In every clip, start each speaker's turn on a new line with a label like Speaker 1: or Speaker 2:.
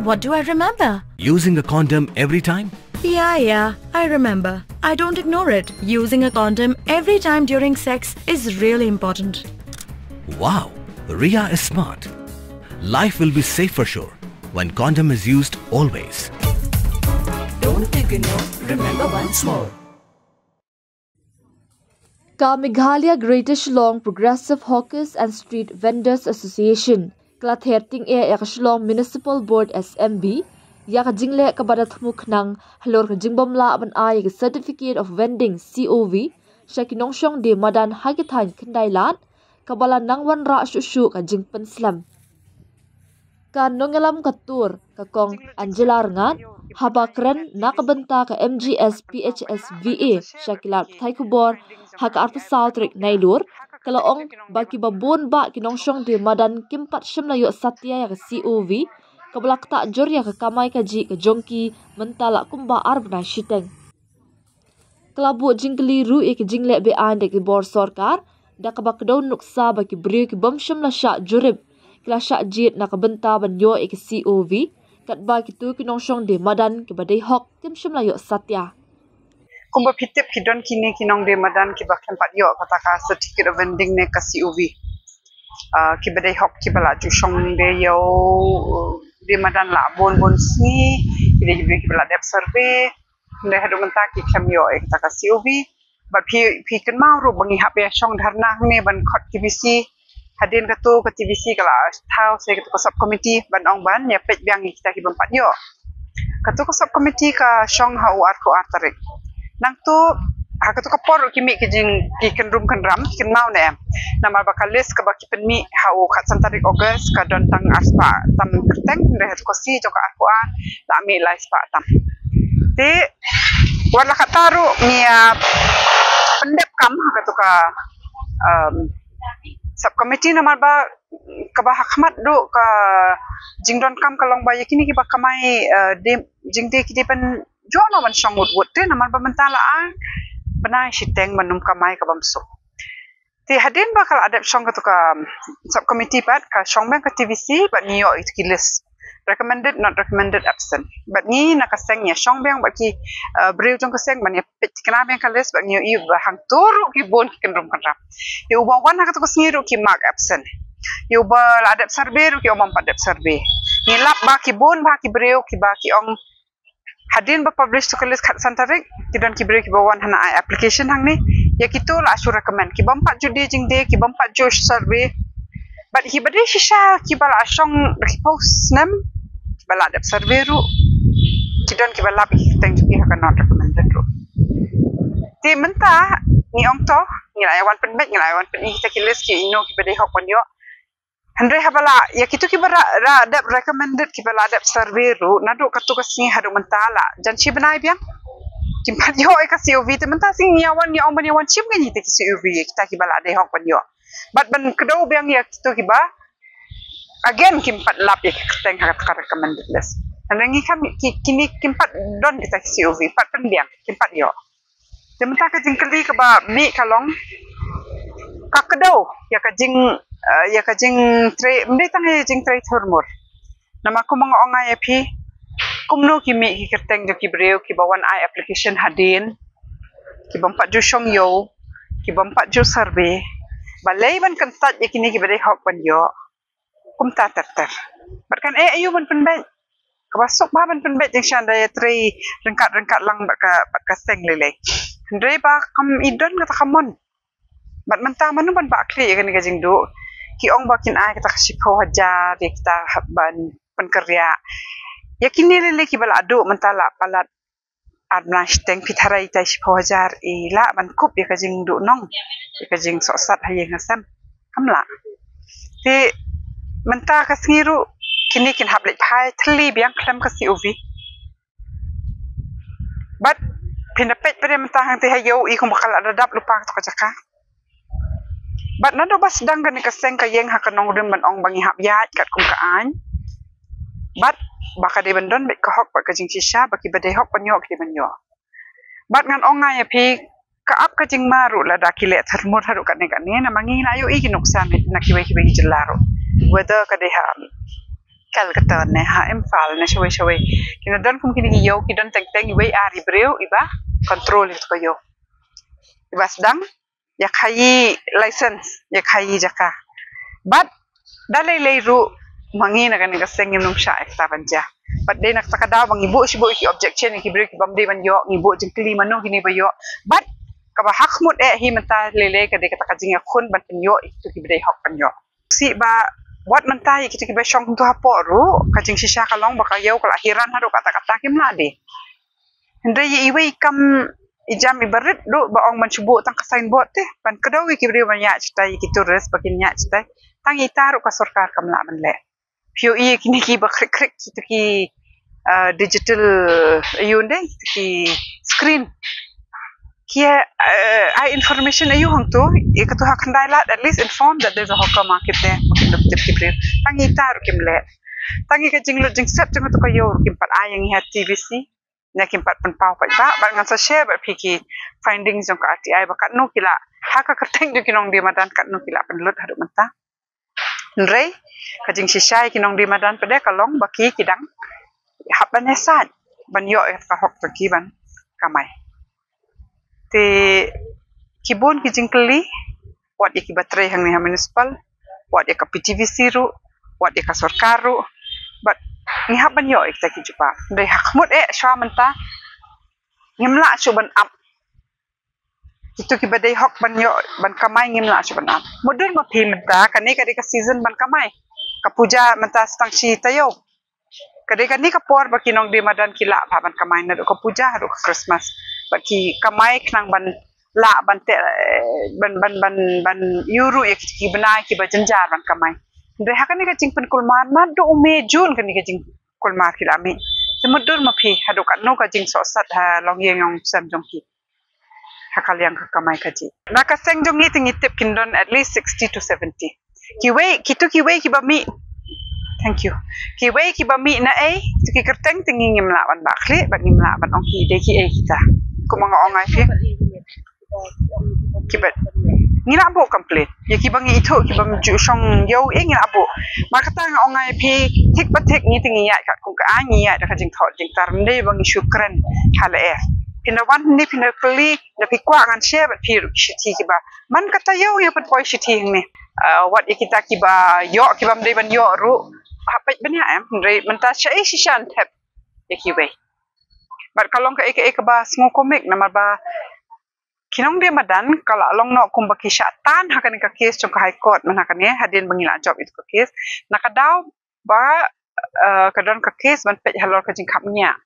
Speaker 1: What do I remember?
Speaker 2: Using a condom every time?
Speaker 1: Yeah, I remember. I don't ignore it. Using a condom every time during sex is really important.
Speaker 2: Wow, Ria is smart. Life will be safe for sure when condom is used always.
Speaker 3: Don't ignore, remember once more.
Speaker 4: Ka Meghalaya Greater Shillong Progressive Hawkers and Street Vendors Association Klatherting Yak Shillong Municipal Board SMB Yak Jingle Kabadathmuk Nang Halor Jingbomla Ban Ay Certificate of Vending COV Shakinongshong de Madan Hagitan Kendailan Kabala Nangwan Ra Shushu Ka Jingpen Slam Ka Nongelam Katur Kakong Angela Rengan Habakren nakabenta ka MGS PHS VA Shakilat Thaikubor haka arta Southrik Nailur kalaong baki babon ba kinongshong de Madan Kimpat Shimlayo Satya ya COV kabalak ta jor ya kamay kaji ka jongki mentala kumba arbna shiteng kalabu jingli ru ek jingle be ande ki bor sarkar da kabakdaw nuksa baki brio ki bam shimla sha jurib kila sha jit nakabenta banyo ek COV katba kitu kinongshong de Madan ki badai hok kim shimlayo Satya
Speaker 5: kumba pitip kidon kini kinong de Madan ki bakhan patyo kataka certificate of vending ne ka COV ki badai hok ki bala ju shong de yo de Madan la bon si ki de ki bala dep survey ne hadu menta ki khamyo ek taka COV but pi kan mau ru bangi hap ya shong dharna ne ban khot TBC hadin katu ke TBC kala thau se katu sub committee ban ong ban ya pet biang kita ki ban patyo katu sub committee ka shong hau art ko artarik nang tu haka tu kapor kimi kijing kiken room kan ram kiken mau ne nama bakalis ka baki penmi hau khat santarik August ka don tang aspa tam keteng re ko si joka arpoa la mi lai spa tam ti wala kataru mia pendep kam haka tu ka subcommittee nama ba ka ba hakmat do ka jingdon kam kalong ba yakini ki ba kamai de jingde ki de pen jono man shongut wut te naman pamantala ang benai shiteng manum kamai ka bamso ti hadin bakal adap shong ka subcommittee pat ka shong bang ka TVC but niyo it kilis recommended not recommended absent but ni nakaseng ya shong bang baki breu jong kaseng man ya pet kana bang ka list but niyo i hang turu ki bon ki kendrum kan ram yu ba wan ka to singiru ki mark absent yu ba adap survey ki omam padap survey ni lap ba ki bon ba ki breu ki ba ki ong hadin ba publish to kalis khat santarik kidon kibre ki bawan hana application hang ni ya kitu la asu recommend ki bampat judi jing de ki bampat josh survey but hi bade shisha ki bala ashong post nam bala dap survey ru kidon ki bala bi teng ki ha not recommended ru ti menta ni ong to ni la wan pen bet ni la wan pen kita kilis ki ino ki bade hok pan yo Andre habala ya kitu ki bara adap recommended ki bala adap survey ru nadu katu kasni hadu mentala janchi banai biang kimpat yo ka COV te menta sing yawan ya ong ban yawan chim gani te ki COV kita ki bala de hok ban yo but ban kedau biang ya kitu ki ba again kimpat lap ya teng ha ka recommended list anangi kam kini kimpat don kita ki COV pat pen biang kimpat yo te menta ka jingkeli ka ba mi kalong ka kedau ya ka jing tre mde tang jing tre thormur nama ko mga ongay api kumno kimi ki kerteng jo ki breu ki bawan ai application hadin ki bampat jo shong yo ki bampat jo survey balai ban kan tat yakini ki bade hok ban yo kum ta ter barkan ayu ban penbet kabasok ba ban penbet jing shan daya tre rengkat lang ka seng lele ndre ba kam idon kata kamon bat menta manu ban ba kli kan ka jing do ki ong bakin ai kata kasipo hajar kita ban penkerja yakini lele ki bala adu mentala palat adnash teng pitharai tai sipo hajar ila ban kup ya kajing du nong ya kajing sosat hayeng asam kamla te menta kasingiru kini kin hablet phai thli biang klam ka COV but pinapet pare menta hang te hayo i kum bakal adap lupa to kajaka but nado bas dang kan kaseng ka yeng hakanong rim ban ong bangi hap yat kat kum ka an but baka de bandon bet ka hok ka jing shisha baki bade hok panyo ki banyo but ngan ong ngai api ka ap ka jing maru la dakile tharmur haru kan ne na mangi na yo i ki nuksan na ki bai jelaro whether ka de ha kal kata ne ha Imphal ne shwe kina don kum kini yo ki don teng iwe ari breu iba control it ko yo iba sedang ya khai license ya khai jaka but dalai ru mangi na kan ka sengim num sha ekta banja but de nak takada bang ibu sibo ki objection ki break bam de ban yo ibu jengkli mano kini ba yo but ka ba hak mut hi menta lele ka de ka jinga khun ban pen yo itu ki bidai hok pan yo si ba wat menta ki ki ba shong tu hapo ru ka jing shisha ka long ba ka yo ka akhiran ha ru kata kim la de hendre ye iwe kam ijam ibarat do ba ong man subu tang ka signboard te pan kedawi ki bidai banyak citai ki turis bakin nya citai tang itaru ka sarkar kam la man le pio i kini ki ba krik ki ki digital ayunde ki screen kia information ayu hang tu e ka tu hak handai la at least inform that there's a hawker market there makin dap tip kibrir tangi tar kim le tangi ka jing set jing tu ka yo kim pat ayang ha TVC na kim pat pen pau pa ba ngan sa share ba piki findings jong ka RTI ba kat no kila ha ka kerteng ju kinong di madan kat no kila pen lut hadu menta nrei ka jing shisai kinong di madan pede kalong baki kidang hap ban esat ban yo ka hok ki ban kamai te kibun ki jingkeli wat ki baterai hang ni municipal wat ka PTVC ru wat ka sarkar ru but ni hab ban yo ikta ki jupa dei hakmut shwa menta ngimla chu ban up itu ki badai hok ban yo ban kamai ngimla chu ban up modern ma phi menta kani ka season ban kamai ka puja menta stang chi tayo kadang-kadang ka por ba kinong di madan kila pa ban kamay na do ka puja do ka Christmas ba ki kamay knang ban la ban te ban euro ki banai ki ba janjar ban kamay de hakan ni ka jingpen kulman ma do me jun kan ni ka jing kulmar kila mi semudur ma phi hado ka no ka jing so sat ha long yeng yong sam jong ki hakal yang ka kamay ka ji na ka seng jong ni tingi tip kindon at least 60 to 70 ki we ki ba mi thank you ki wei ki ba mi na ki kerteng tingi ngim la ban bakli ban ngim la ban ong ki de ki kita ko mga ongai fi ki ba ngi la bo complete ye ki bangi itho ki bam ju shong yo ngi la bo ma kata nga ongai fi tik ba tik ni tingi ya ka ku ka ngi ya da ka jing thot jing tar ne bangi shukran hala pina wan ni pina kli da pi kwa ngan she ba pi ru shi ki ba man kata yo ye pat poi shi ni what kita ki ba yo ki bam de ban yo ru hapai benya rei menta chai shishan tap ekiwe bar kalong ka ek ba sngo komik namar ba kinong dia madan kala long no kum ba kisha tan hakan ka case jong ka high court man hakan ye hadin bangila job itu ka case nakadaw ba kadon ka case ban pe halor ka jing kapnya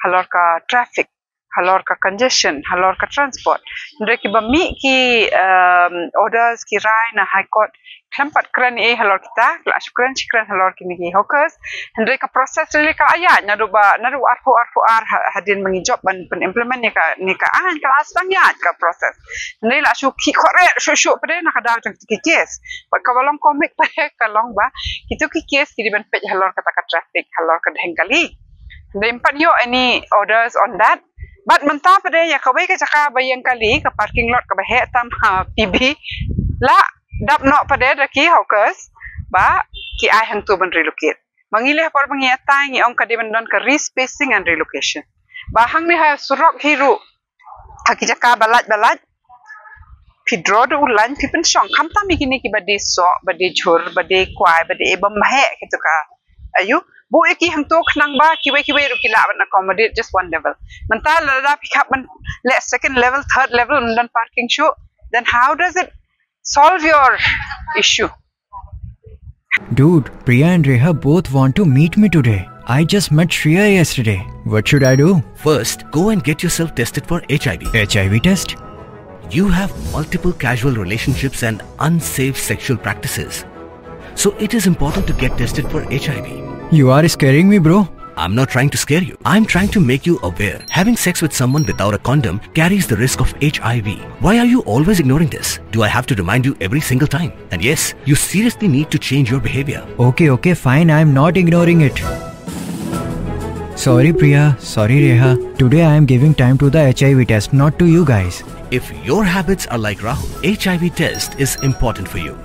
Speaker 5: halor ka traffic halor ka congestion halor ka transport ndre ki ba mi ki orders ki rai na high court klampat kran halor kita la shukran shukran halor ki ni hokers ndre ka process really ka aya naru arfu hadin mangi job ban pen implement ni ka an ka astang ya ka process ndre la shu ki correct shu pade na ka daw jang ki case ba ka walong komik pa ka long ba kitu ki case ki ban pe halor ka traffic halor ka dhengkali ndre impan yo any orders on that but menta pada ya kawai ka jaka bayang kali ka parking lot ka bahe tam PB la dap no pada daki hawkers ba ki ai hang tu ban relocate mangile par bangi atai ngi ong ka diban don ka respacing and relocation ba hang ni ha surok hiru aki jaka balat pidro do ulan pipen shong kam tam ikini ki bade so bade jhur bade kwai bade ebam he kitu ka ayu bu eki hang to khnang ba kiwe ru kila ban accommodate just one level manta la pick up ban let second level third level dan parking show then how does it solve your issue?
Speaker 6: Dude, Priya and Reha both want to meet me today. I just met Shreya yesterday. What should I do?
Speaker 2: First, go and get yourself tested for HIV.
Speaker 6: HIV test?
Speaker 2: You have multiple casual relationships and unsafe sexual practices. So it is important to get tested for HIV.
Speaker 6: You are scaring me, bro.
Speaker 2: I'm not trying to scare you. I'm trying to make you aware. Having sex with someone without a condom carries the risk of HIV. Why are you always ignoring this? Do I have to remind you every single time? And yes, you seriously need to change your behavior.
Speaker 6: Okay, fine. I'm not ignoring it. Sorry, Priya. Sorry, Reha. Today I am giving time to the HIV test, not to you guys.
Speaker 2: If your habits are like Rahul, HIV test is important for you.